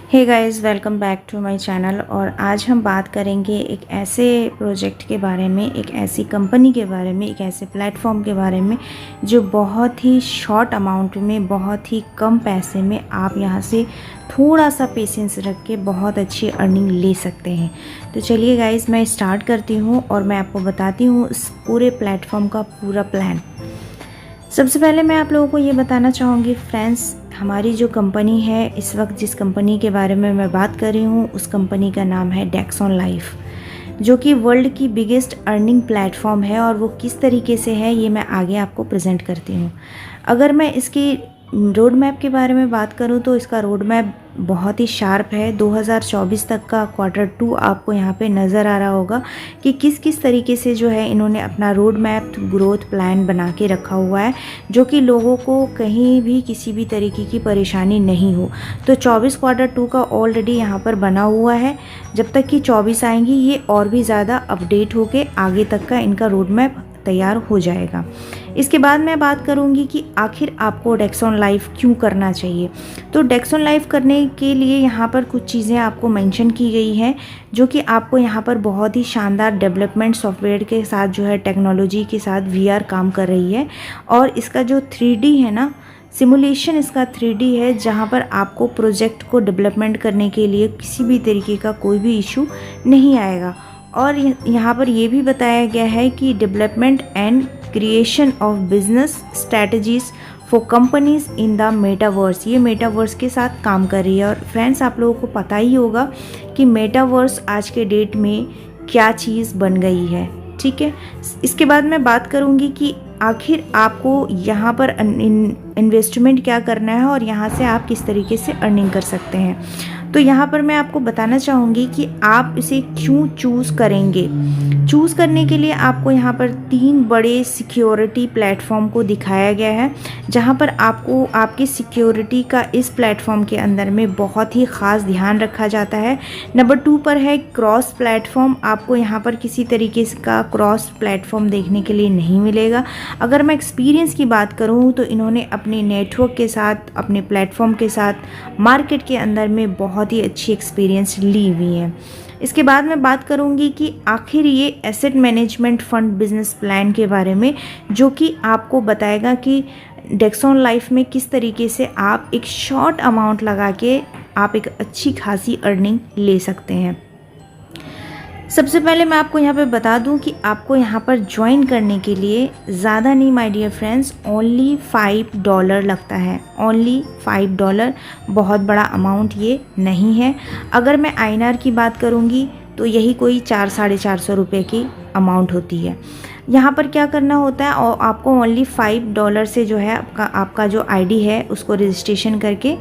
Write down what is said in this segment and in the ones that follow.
Hey guys, welcome back to my channel. और आज हम बात करेंगे एक ऐसे प्रोजेक्ट के बारे में, एक ऐसी कंपनी के बारे में, एक ऐसे प्लेटफॉर्म के बारे में जो बहुत ही शॉर्ट अमाउंट में, बहुत ही कम पैसे में आप यहाँ से थोड़ा सा पेशेंस रख के बहुत अच्छी अर्निंग ले सकते हैं। तो चलिए गाइस, मैं स्टार्ट करती हूँ और मैं आपको बताती हूँ इस पूरे प्लेटफॉर्म का पूरा प्लान। सबसे पहले मैं आप लोगों को ये बताना चाहूँगी फ्रेंड्स, हमारी जो कंपनी है इस वक्त, जिस कंपनी के बारे में मैं बात कर रही हूँ, उस कंपनी का नाम है डेक्सॉन लाइफ, जो कि वर्ल्ड की बिगेस्ट अर्निंग प्लेटफॉर्म है। और वो किस तरीके से है ये मैं आगे आपको प्रेजेंट करती हूँ। अगर मैं इसकी रोड मैप के बारे में बात करूँ तो इसका रोड मैप बहुत ही शार्प है। 2024 तक का Q2 आपको यहाँ पे नज़र आ रहा होगा कि किस किस तरीके से जो है इन्होंने अपना रोड मैप ग्रोथ प्लान बना के रखा हुआ है, जो कि लोगों को कहीं भी किसी भी तरीके की परेशानी नहीं हो। तो 24 Q2 का ऑलरेडी यहाँ पर बना हुआ है। जब तक कि 24 आएंगी ये और भी ज़्यादा अपडेट होके आगे तक का इनका रोड मैप तैयार हो जाएगा। इसके बाद मैं बात करूंगी कि आखिर आपको डेक्सॉन लाइफ क्यों करना चाहिए। तो डेक्सॉन लाइफ करने के लिए यहाँ पर कुछ चीज़ें आपको मेंशन की गई हैं, जो कि आपको यहाँ पर बहुत ही शानदार डेवलपमेंट सॉफ्टवेयर के साथ जो है टेक्नोलॉजी के साथ VR काम कर रही है। और इसका जो 3D है ना, सिमुलेशन इसका 3D है, जहाँ पर आपको प्रोजेक्ट को डेवलपमेंट करने के लिए किसी भी तरीके का कोई भी इशू नहीं आएगा। और यहाँ पर ये भी बताया गया है कि development and creation of business strategies for companies in the metaverse, ये मेटावर्स के साथ काम कर रही है। और फ्रेंड्स, आप लोगों को पता ही होगा कि मेटावर्स आज के डेट में क्या चीज़ बन गई है, ठीक है। इसके बाद मैं बात करूँगी कि आखिर आपको यहाँ पर इन्वेस्टमेंट क्या करना है और यहाँ से आप किस तरीके से अर्निंग कर सकते हैं। तो यहाँ पर मैं आपको बताना चाहूँगी कि आप इसे क्यों चूज़ करेंगे। चूज़ करने के लिए आपको यहाँ पर 3 बड़े सिक्योरिटी प्लेटफॉर्म को दिखाया गया है, जहाँ पर आपको आपकी सिक्योरिटी का इस प्लेटफॉर्म के अंदर में बहुत ही ख़ास ध्यान रखा जाता है। नंबर 2 पर है क्रॉस प्लेटफॉर्म। आपको यहाँ पर किसी तरीके का क्रॉस प्लेटफॉर्म देखने के लिए नहीं मिलेगा। अगर मैं एक्सपीरियंस की बात करूँ तो इन्होंने अपने नेटवर्क के साथ, अपने प्लेटफॉर्म के साथ मार्केट के अंदर में बहुत ही अच्छी एक्सपीरियंस ली हुई है। इसके बाद मैं बात करूंगी कि आखिर ये asset management fund business plan के बारे में, जो कि आपको बताएगा कि डेक्सॉन लाइफ में किस तरीके से आप एक शॉर्ट अमाउंट लगा के आप एक अच्छी खासी अर्निंग ले सकते हैं। सबसे पहले मैं आपको यहाँ पे बता दूँ कि आपको यहाँ पर ज्वाइन करने के लिए ज़्यादा नहीं माय डियर फ्रेंड्स, ओनली $5 लगता है। ओनली $5, बहुत बड़ा अमाउंट ये नहीं है। अगर मैं INR की बात करूँगी तो यही कोई 400-450 रुपये की अमाउंट होती है। यहाँ पर क्या करना होता है, और आपको ओनली $5 से जो है आपका जो ID है उसको रजिस्ट्रेशन करके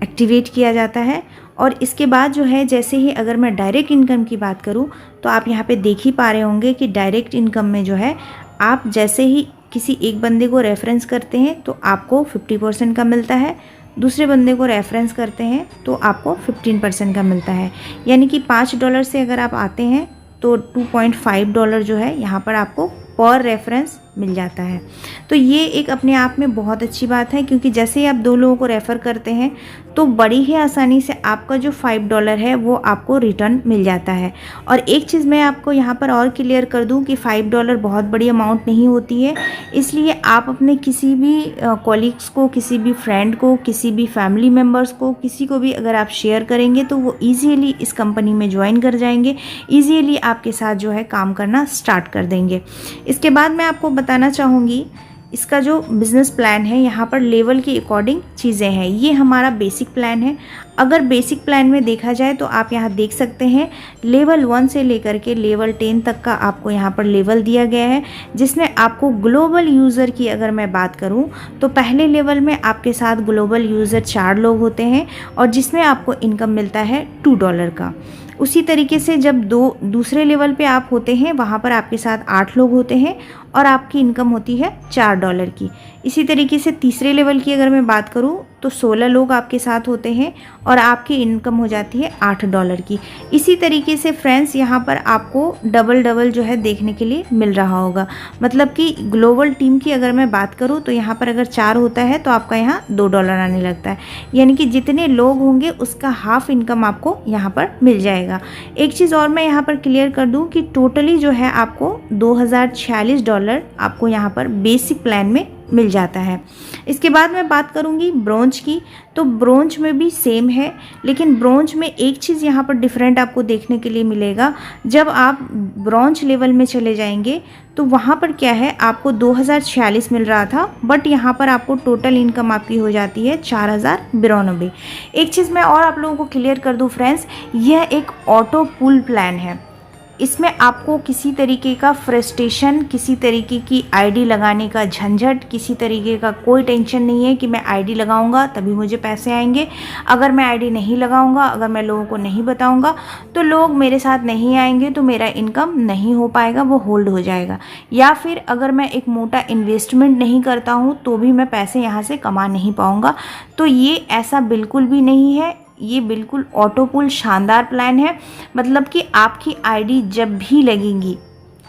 एक्टिवेट किया जाता है। और इसके बाद जो है, जैसे ही अगर मैं डायरेक्ट इनकम की बात करूं तो आप यहाँ पे देख ही पा रहे होंगे कि डायरेक्ट इनकम में जो है, आप जैसे ही किसी एक बंदे को रेफरेंस करते हैं तो आपको 50% का मिलता है, दूसरे बंदे को रेफरेंस करते हैं तो आपको 15% का मिलता है। यानी कि $5 से अगर आप आते हैं तो $2.5 जो है यहाँ पर आपको पर रेफरेंस मिल जाता है। तो ये एक अपने आप में बहुत अच्छी बात है, क्योंकि जैसे ही आप 2 लोगों को रेफ़र करते हैं तो बड़ी ही आसानी से आपका जो $5 है वो आपको रिटर्न मिल जाता है। और एक चीज़ मैं आपको यहाँ पर और क्लियर कर दूँ कि $5 बहुत बड़ी अमाउंट नहीं होती है, इसलिए आप अपने किसी भी कॉलीग्स को, किसी भी फ्रेंड को, किसी भी फैमिली मेम्बर्स को, किसी को भी अगर आप शेयर करेंगे तो वो ईजीली इस कंपनी में ज्वाइन कर जाएंगे, ईजीली आपके साथ जो है काम करना स्टार्ट कर देंगे। इसके बाद मैं आपको बताना चाहूँगी इसका जो बिज़नेस प्लान है, यहाँ पर लेवल के अकॉर्डिंग चीज़ें हैं। ये हमारा बेसिक प्लान है। अगर बेसिक प्लान में देखा जाए तो आप यहाँ देख सकते हैं लेवल 1 से लेकर के लेवल 10 तक का आपको यहाँ पर लेवल दिया गया है, जिसमें आपको ग्लोबल यूज़र की अगर मैं बात करूँ तो पहले लेवल में आपके साथ ग्लोबल यूज़र 4 लोग होते हैं, और जिसमें आपको इनकम मिलता है $2 का। उसी तरीके से जब दूसरे लेवल पे आप होते हैं, वहाँ पर आपके साथ 8 लोग होते हैं, और आपकी इनकम होती है $4 की। इसी तरीके से तीसरे लेवल की अगर मैं बात करूं तो 16 लोग आपके साथ होते हैं और आपकी इनकम हो जाती है $8 की। इसी तरीके से फ्रेंड्स यहाँ पर आपको डबल जो है देखने के लिए मिल रहा होगा। मतलब कि ग्लोबल टीम की अगर मैं बात करूँ तो यहाँ पर अगर 4 होता है तो आपका यहाँ $2 आने लगता है, यानी कि जितने लोग होंगे उसका हाफ इनकम आपको यहाँ पर मिल जाएगा। एक चीज़ और मैं यहाँ पर क्लियर कर दूँ कि टोटली जो है आपको $2046 आपको यहाँ पर बेसिक प्लान में मिल जाता है। इसके बाद मैं बात करूंगी ब्रोंज की, तो ब्रोंज में भी सेम है, लेकिन ब्रोंज में एक चीज़ यहाँ पर डिफरेंट आपको देखने के लिए मिलेगा। जब आप ब्रोंज लेवल में चले जाएंगे तो वहाँ पर क्या है, आपको 2046 मिल रहा था, बट यहाँ पर आपको टोटल इनकम आपकी हो जाती है 4092। एक चीज़ मैं और आप लोगों को क्लियर कर दूँ फ्रेंड्स, यह एक ऑटो पुल प्लान है। इसमें आपको किसी तरीके का फ्रस्ट्रेशन, किसी तरीके की आईडी लगाने का झंझट, किसी तरीके का कोई टेंशन नहीं है कि मैं आईडी लगाऊंगा तभी मुझे पैसे आएंगे। अगर मैं आईडी नहीं लगाऊंगा, अगर मैं लोगों को नहीं बताऊंगा तो लोग मेरे साथ नहीं आएंगे, तो मेरा इनकम नहीं हो पाएगा, वो होल्ड हो जाएगा। या फिर अगर मैं एक मोटा इन्वेस्टमेंट नहीं करता हूँ तो भी मैं पैसे यहाँ से कमा नहीं पाऊँगा। तो ये ऐसा बिल्कुल भी नहीं है, ये बिल्कुल ऑटो पुल शानदार प्लान है। मतलब कि आपकी आईडी जब भी लगेगी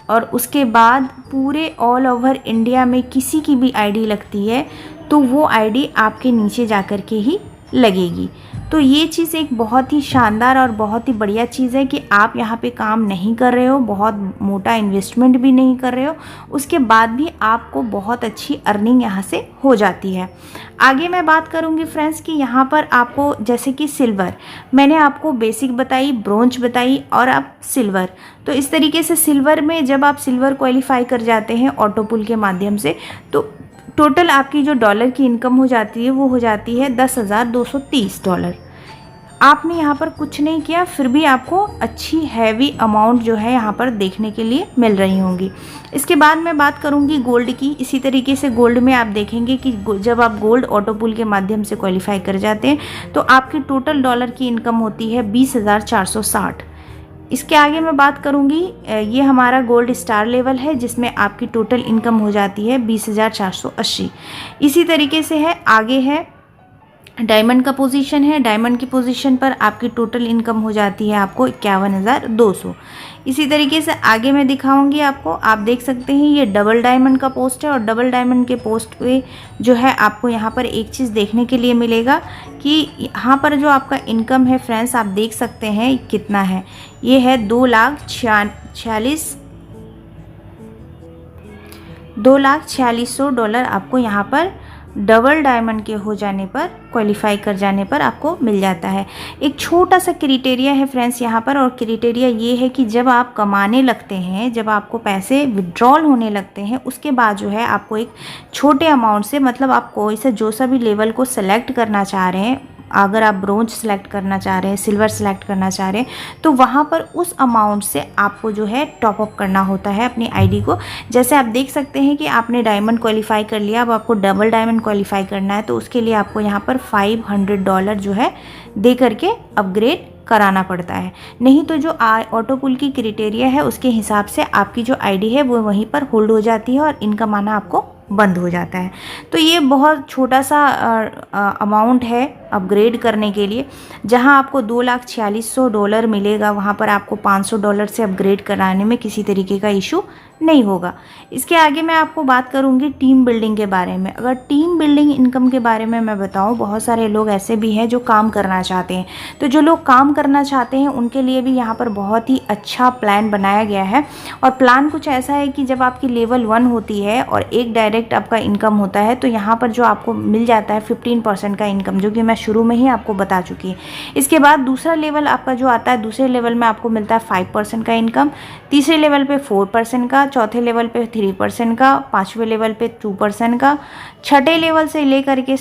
और उसके बाद पूरे ऑल ओवर इंडिया में किसी की भी आईडी लगती है तो वो आईडी आपके नीचे जाकर के ही लगेगी। तो ये चीज़ एक बहुत ही शानदार और बहुत ही बढ़िया चीज़ है कि आप यहाँ पे काम नहीं कर रहे हो, बहुत मोटा इन्वेस्टमेंट भी नहीं कर रहे हो, उसके बाद भी आपको बहुत अच्छी अर्निंग यहाँ से हो जाती है। आगे मैं बात करूँगी फ्रेंड्स कि यहाँ पर आपको जैसे कि सिल्वर, मैंने आपको बेसिक बताई, ब्रोंज बताई और अब सिल्वर। तो इस तरीके से सिल्वर में जब आप सिल्वर क्वालिफाई कर जाते हैं ऑटो पुल के माध्यम से, तो टोटल आपकी जो डॉलर की इनकम हो जाती है वो हो जाती है $10,230। आपने यहाँ पर कुछ नहीं किया, फिर भी आपको अच्छी हैवी अमाउंट जो है यहाँ पर देखने के लिए मिल रही होंगी। इसके बाद मैं बात करूँगी गोल्ड की। इसी तरीके से गोल्ड में आप देखेंगे कि जब आप गोल्ड ऑटो पुल के माध्यम से क्वालिफाई कर जाते हैं तो आपकी टोटल डॉलर की इनकम होती है 20,460। इसके आगे मैं बात करूँगी, ये हमारा गोल्ड स्टार लेवल है जिसमें आपकी टोटल इनकम हो जाती है 20,480। इसी तरीके से है, आगे है डायमंड का पोजीशन है। डायमंड की पोजीशन पर आपकी टोटल इनकम हो जाती है आपको 51,200। इसी तरीके से आगे मैं दिखाऊंगी आपको, आप देख सकते हैं ये डबल डायमंड का पोस्ट है और डबल डायमंड के पोस्ट पे जो है आपको यहाँ पर एक चीज़ देखने के लिए मिलेगा कि यहाँ पर जो आपका इनकम है फ्रेंड्स, आप देख सकते हैं कितना है। ये है $2,46,000 आपको यहाँ पर डबल डायमंड के हो जाने पर, क्वालिफाई कर जाने पर आपको मिल जाता है। एक छोटा सा क्राइटेरिया है फ्रेंड्स यहाँ पर, और क्राइटेरिया ये है कि जब आप कमाने लगते हैं, जब आपको पैसे विड्रॉल होने लगते हैं, उसके बाद जो है आपको एक छोटे अमाउंट से, मतलब आप कोई से जो सा भी लेवल को सेलेक्ट करना चाह रहे हैं, अगर आप ब्रोंज सेलेक्ट करना चाह रहे हैं, सिल्वर सेलेक्ट करना चाह रहे हैं, तो वहाँ पर उस अमाउंट से आपको जो है टॉप अप करना होता है अपनी आईडी को। जैसे आप देख सकते हैं कि आपने डायमंड क्वालिफाई कर लिया, अब आपको डबल डायमंड क्वालिफाई करना है, तो उसके लिए आपको यहाँ पर $500 जो है दे करके अपग्रेड कराना पड़ता है। नहीं तो जो ऑटो पुल की क्राइटेरिया है उसके हिसाब से आपकी जो आईडी है वो वहीं पर होल्ड हो जाती है और इनकम आना आपको बंद हो जाता है। तो ये बहुत छोटा सा अमाउंट है अपग्रेड करने के लिए। जहां आपको $2,46,000 मिलेगा, वहां पर आपको $500 से अपग्रेड कराने में किसी तरीके का इशू नहीं होगा। इसके आगे मैं आपको बात करूंगी टीम बिल्डिंग के बारे में। अगर टीम बिल्डिंग इनकम के बारे में मैं बताऊं, बहुत सारे लोग ऐसे भी हैं जो काम करना चाहते हैं। तो जो लोग काम करना चाहते हैं उनके लिए भी यहाँ पर बहुत ही अच्छा प्लान बनाया गया है। और प्लान कुछ ऐसा है कि जब आपकी लेवल 1 होती है और एक डायरेक्ट आपका इनकम होता है, तो यहाँ पर जो आपको मिल जाता है 15% का इनकम, जो कि मैं शुरू में ही आपको बता चुकी है। इसके बाद दूसरा लेवल आपका जो आता है, दूसरे लेवल में आपको मिलता है 5% का इनकम, तीसरे लेवल पे 4% का, चौथे लेवल पे 3% का, पाँचवें लेवल पे 2% का, छठे लेवल से लेकर के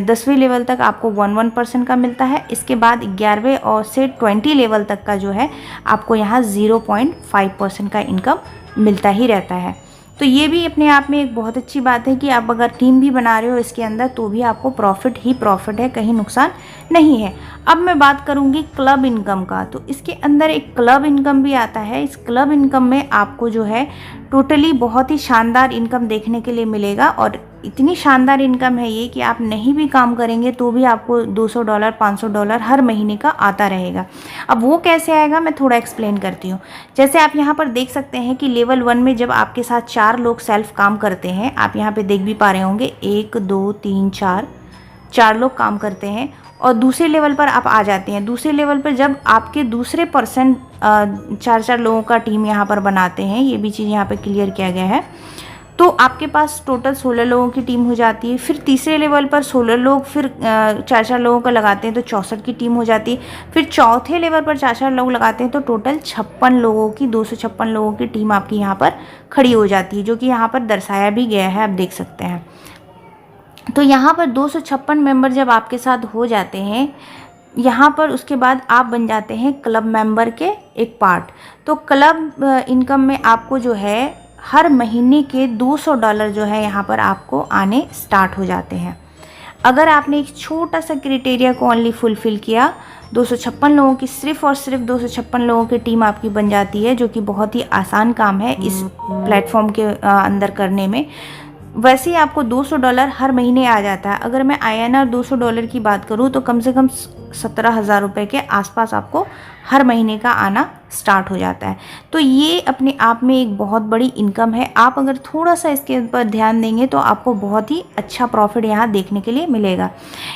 10वें लेवल तक आपको 1% का मिलता है। इसके बाद 11वें और से 20 लेवल तक का जो है आपको यहाँ 0.5% का इनकम मिलता ही रहता है। तो ये भी अपने आप में एक बहुत अच्छी बात है कि आप अगर टीम भी बना रहे हो इसके अंदर तो भी आपको प्रॉफिट ही प्रॉफिट है, कहीं नुकसान नहीं है। अब मैं बात करूँगी क्लब इनकम का। तो इसके अंदर एक क्लब इनकम भी आता है। इस क्लब इनकम में आपको जो है टोटली बहुत ही शानदार इनकम देखने के लिए मिलेगा, और इतनी शानदार इनकम है ये कि आप नहीं भी काम करेंगे तो भी आपको $200 $500 हर महीने का आता रहेगा। अब वो कैसे आएगा मैं थोड़ा एक्सप्लेन करती हूँ। जैसे आप यहाँ पर देख सकते हैं कि लेवल 1 में जब आपके साथ 4 लोग सेल्फ काम करते हैं, आप यहाँ पे देख भी पा रहे होंगे 1 2 3 4 लोग काम करते हैं, और दूसरे लेवल पर आप आ जाते हैं। दूसरे लेवल पर जब आपके दूसरे पर्सन 4 लोगों का टीम यहाँ पर बनाते हैं, ये भी चीज़ यहाँ पर क्लियर किया गया है, तो आपके पास टोटल 16 लोगों की टीम हो जाती है। फिर तीसरे लेवल पर 16 लोग फिर 4 लोगों का लगाते हैं तो 64 की टीम हो जाती है। फिर चौथे लेवल पर 4 लोग लगाते हैं तो टोटल 56 लोगों की 256 लोगों की टीम आपकी यहाँ पर खड़ी हो जाती है, जो कि यहाँ पर दर्शाया भी गया है, आप देख सकते हैं। तो यहाँ पर 256 मेंबर जब आपके साथ हो जाते हैं यहाँ पर, उसके बाद आप बन जाते हैं क्लब मेंबर के एक पार्ट। तो क्लब इनकम में आपको जो है हर महीने के $200 जो है यहाँ पर आपको आने स्टार्ट हो जाते हैं। अगर आपने एक छोटा सा क्राइटेरिया को ओनली फुलफ़िल किया, 256 लोगों की सिर्फ और सिर्फ 256 लोगों की टीम आपकी बन जाती है, जो कि बहुत ही आसान काम है इस प्लेटफॉर्म के अंदर करने में। वैसे ही आपको $200 हर महीने आ जाता है। अगर मैं INR $200 की बात करूँ तो कम से कम 17,000 रुपये के आसपास आपको हर महीने का आना स्टार्ट हो जाता है। तो ये अपने आप में एक बहुत बड़ी इनकम है। आप अगर थोड़ा सा इसके ऊपर ध्यान देंगे तो आपको बहुत ही अच्छा प्रॉफिट यहाँ देखने के लिए मिलेगा।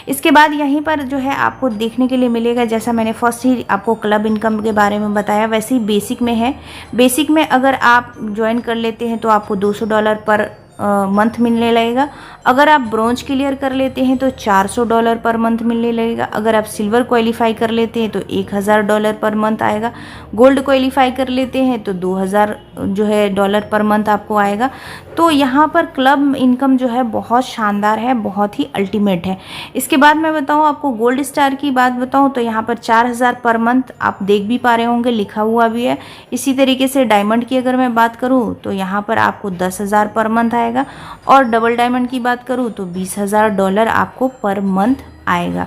इसके बाद यहीं पर जो है आपको देखने के लिए मिलेगा, जैसा मैंने फर्स्ट ही आपको क्लब इनकम के बारे में बताया, वैसे ही बेसिक में है। बेसिक में अगर आप ज्वाइन कर लेते हैं तो आपको $200 पर मंथ मिलने लगेगा। अगर आप ब्रॉन्ज क्लियर कर लेते हैं तो $400 पर मंथ मिलने लगेगा। अगर आप सिल्वर क्वालिफाई कर लेते हैं तो $1,000 पर मंथ आएगा। गोल्ड क्वालिफाई कर लेते हैं तो $2,000 जो है डॉलर पर मंथ आपको आएगा। तो यहाँ पर क्लब इनकम जो है बहुत शानदार है, बहुत ही अल्टीमेट है। इसके बाद मैं बताऊँ आपको गोल्ड स्टार की बात बताऊँ तो यहाँ पर 4,000 पर मंथ आप देख भी पा रहे होंगे, लिखा हुआ भी है। इसी तरीके से डायमंड की अगर मैं बात करूँ तो यहाँ पर आपको 10,000 पर मंथ आएगा, और डबल डायमंड की बात करूँ तो $20,000 आपको पर मंथ आएगा।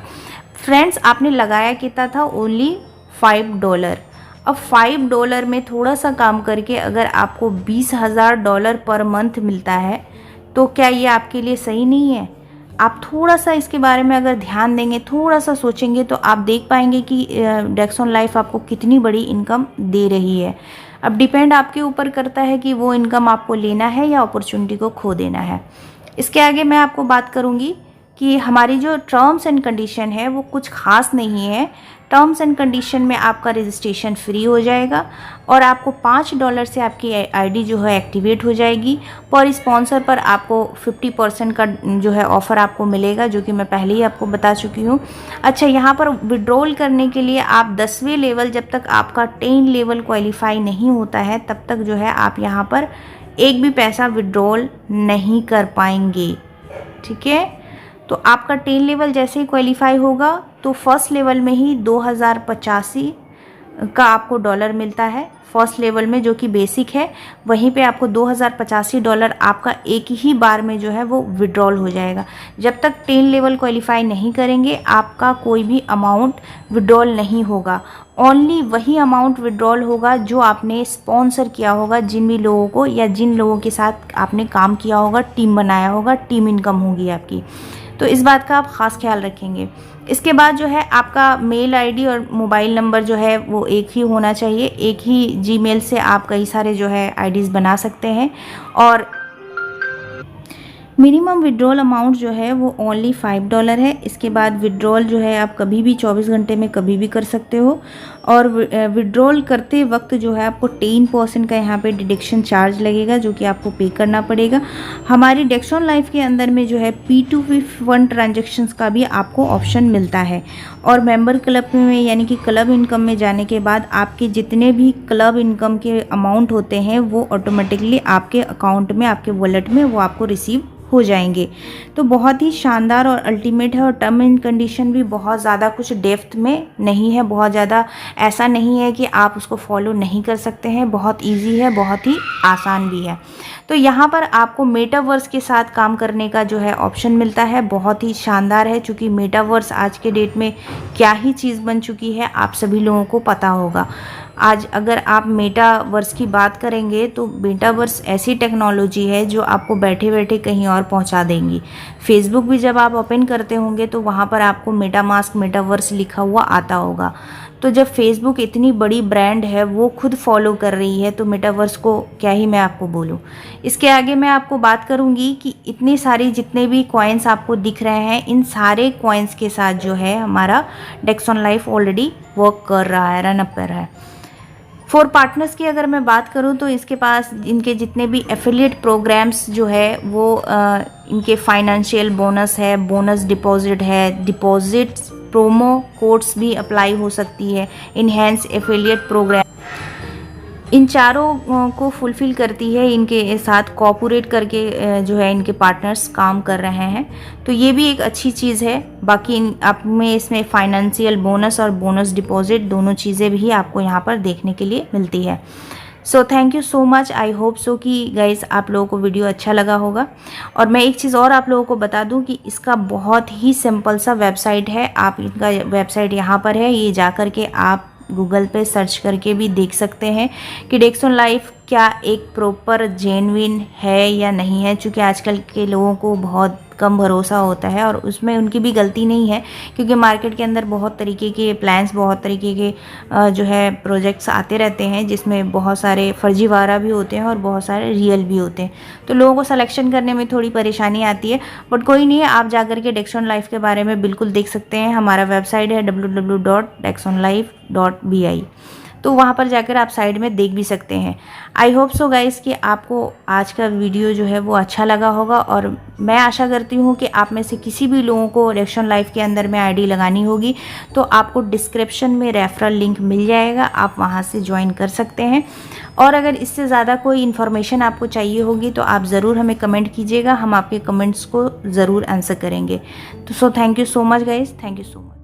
फ्रेंड्स, आपने लगाया कितना था? ओनली $5। अब $5 में थोड़ा सा काम करके अगर आपको $20,000 पर मंथ मिलता है तो क्या ये आपके लिए सही नहीं है? आप थोड़ा सा इसके बारे में अगर ध्यान देंगे, थोड़ा सा सोचेंगे तो आप देख पाएंगे कि डेक्सॉन लाइफ आपको कितनी बड़ी इनकम दे रही है। अब डिपेंड आपके ऊपर करता है कि वो इनकम आपको लेना है या अपॉर्चुनिटी को खो देना है। इसके आगे मैं आपको बात करूँगी कि हमारी जो टर्म्स एंड कंडीशन है वो कुछ खास नहीं है। टर्म्स एंड कंडीशन में आपका रजिस्ट्रेशन फ्री हो जाएगा और आपको $5 से आपकी आईडी जो है एक्टिवेट हो जाएगी। पर स्पॉन्सर पर आपको 50% का जो है ऑफ़र आपको मिलेगा, जो कि मैं पहले ही आपको बता चुकी हूँ। अच्छा, यहाँ पर विड्रॉल करने के लिए आप 10वें लेवल, जब तक आपका 10 लेवल क्वालिफाई नहीं होता है तब तक जो है आप यहाँ पर एक भी पैसा विड्रॉल नहीं कर पाएंगे। ठीक है, तो आपका 10 लेवल जैसे ही क्वालिफाई होगा तो फर्स्ट लेवल में ही 2085 का आपको डॉलर मिलता है। फर्स्ट लेवल में जो कि बेसिक है, वहीं पे आपको $2085 आपका एक ही बार में जो है वो विड्रॉल हो जाएगा। जब तक 10 लेवल क्वालिफाई नहीं करेंगे आपका कोई भी अमाउंट विड्रॉल नहीं होगा। ओनली वही अमाउंट विड्रॉल होगा जो आपने स्पॉन्सर किया होगा, जिन भी लोगों को या जिन लोगों के साथ आपने काम किया होगा, टीम बनाया होगा, टीम इनकम होगी आपकी। तो इस बात का आप ख़ास ख्याल रखेंगे। इसके बाद जो है आपका मेल आईडी और मोबाइल नंबर जो है वो एक ही होना चाहिए। एक ही जीमेल से आप कई सारे जो है आईडीज़ बना सकते हैं, और मिनिमम विड्रॉल अमाउंट जो है वो ओनली $5 है। इसके बाद विड्रॉल जो है आप कभी भी 24 घंटे में कभी भी कर सकते हो, और विड्रॉल करते वक्त जो है आपको 10% का यहाँ पे डिडक्शन चार्ज लगेगा, जो कि आपको पे करना पड़ेगा। हमारी डेक्सॉन लाइफ के अंदर में जो है P2P फंड ट्रांजेक्शन्स का भी आपको ऑप्शन मिलता है, और मेंबर क्लब में यानी कि क्लब इनकम में जाने के बाद आपके जितने भी क्लब इनकम के अमाउंट होते हैं वो ऑटोमेटिकली आपके अकाउंट में, आपके वॉलेट में वो आपको रिसीव हो जाएंगे। तो बहुत ही शानदार और अल्टीमेट है, और टर्म एंड कंडीशन भी बहुत ज़्यादा कुछ डेप्थ में नहीं है, बहुत ज़्यादा ऐसा नहीं है कि आप उसको फॉलो नहीं कर सकते हैं, बहुत इजी है, बहुत ही आसान भी है। तो यहाँ पर आपको मेटावर्स के साथ काम करने का जो है ऑप्शन मिलता है, बहुत ही शानदार है, क्योंकि मेटावर्स आज के डेट में क्या ही चीज़ बन चुकी है आप सभी लोगों को पता होगा। आज अगर आप मेटावर्स की बात करेंगे तो मेटावर्स ऐसी टेक्नोलॉजी है जो आपको बैठे बैठे कहीं और पहुंचा देंगी। फेसबुक भी जब आप ओपन करते होंगे तो वहां पर आपको मेटामास्क, मेटावर्स लिखा हुआ आता होगा। तो जब फेसबुक इतनी बड़ी ब्रांड है, वो खुद फॉलो कर रही है, तो मेटावर्स को क्या ही मैं आपको बोलूं। इसके आगे मैं आपको बात करूंगी कि इतनी सारी जितने भी कॉइन्स आपको दिख रहे हैं, इन सारे कॉइन्स के साथ जो है हमारा डेक्सॉन लाइफ ऑलरेडी वर्क कर रहा है, रन अप कर रहा है। फॉर पार्टनर्स की अगर मैं बात करूं तो इसके पास इनके जितने भी एफिलिएट प्रोग्राम्स जो है वो इनके फाइनेंशियल बोनस है, बोनस डिपॉजिट है, डिपॉजिट्स प्रोमो कोड्स भी अप्लाई हो सकती है, इनहेंस एफिलिएट प्रोग्राम, इन चारों को फुलफ़िल करती है। इनके साथ कोऑपरेट करके जो है इनके पार्टनर्स काम कर रहे हैं, तो ये भी एक अच्छी चीज़ है। बाकी आप में इसमें फाइनेंशियल बोनस और बोनस डिपॉजिट दोनों चीज़ें भी आपको यहाँ पर देखने के लिए मिलती है। So thank you so much, I hope so कि गाइज़ आप लोगों को वीडियो अच्छा लगा होगा। और मैं एक चीज़ और आप लोगों को बता दूं कि इसका बहुत ही सिंपल सा वेबसाइट है। आप इनका वेबसाइट यहाँ पर है, ये जा कर के आप गूगल पे सर्च करके भी देख सकते हैं कि डेक्सॉन लाइफ क्या एक प्रॉपर जेन्युइन है या नहीं है, क्योंकि आजकल के लोगों को बहुत कम भरोसा होता है, और उसमें उनकी भी गलती नहीं है, क्योंकि मार्केट के अंदर बहुत तरीके के प्लान्स, बहुत तरीके के जो है प्रोजेक्ट्स आते रहते हैं, जिसमें बहुत सारे फर्जीवाड़ा भी होते हैं और बहुत सारे रियल भी होते हैं। तो लोगों को सिलेक्शन करने में थोड़ी परेशानी आती है, बट कोई नहीं है, आप जाकर के डेक्सॉन लाइफ के बारे में बिल्कुल देख सकते हैं। हमारा वेबसाइट है www.dexonlife.bi, तो वहाँ पर जाकर आप साइड में देख भी सकते हैं। आई होप सो गाइस कि आपको आज का वीडियो जो है वो अच्छा लगा होगा, और मैं आशा करती हूँ कि आप में से किसी भी लोगों को डेक्सॉन लाइफ के अंदर में आईडी लगानी होगी तो आपको डिस्क्रिप्शन में रेफरल लिंक मिल जाएगा, आप वहाँ से ज्वाइन कर सकते हैं। और अगर इससे ज़्यादा कोई इन्फॉर्मेशन आपको चाहिए होगी तो आप ज़रूर हमें कमेंट कीजिएगा, हम आपके कमेंट्स को ज़रूर आंसर करेंगे। तो so thank you so much guys, thank you so much.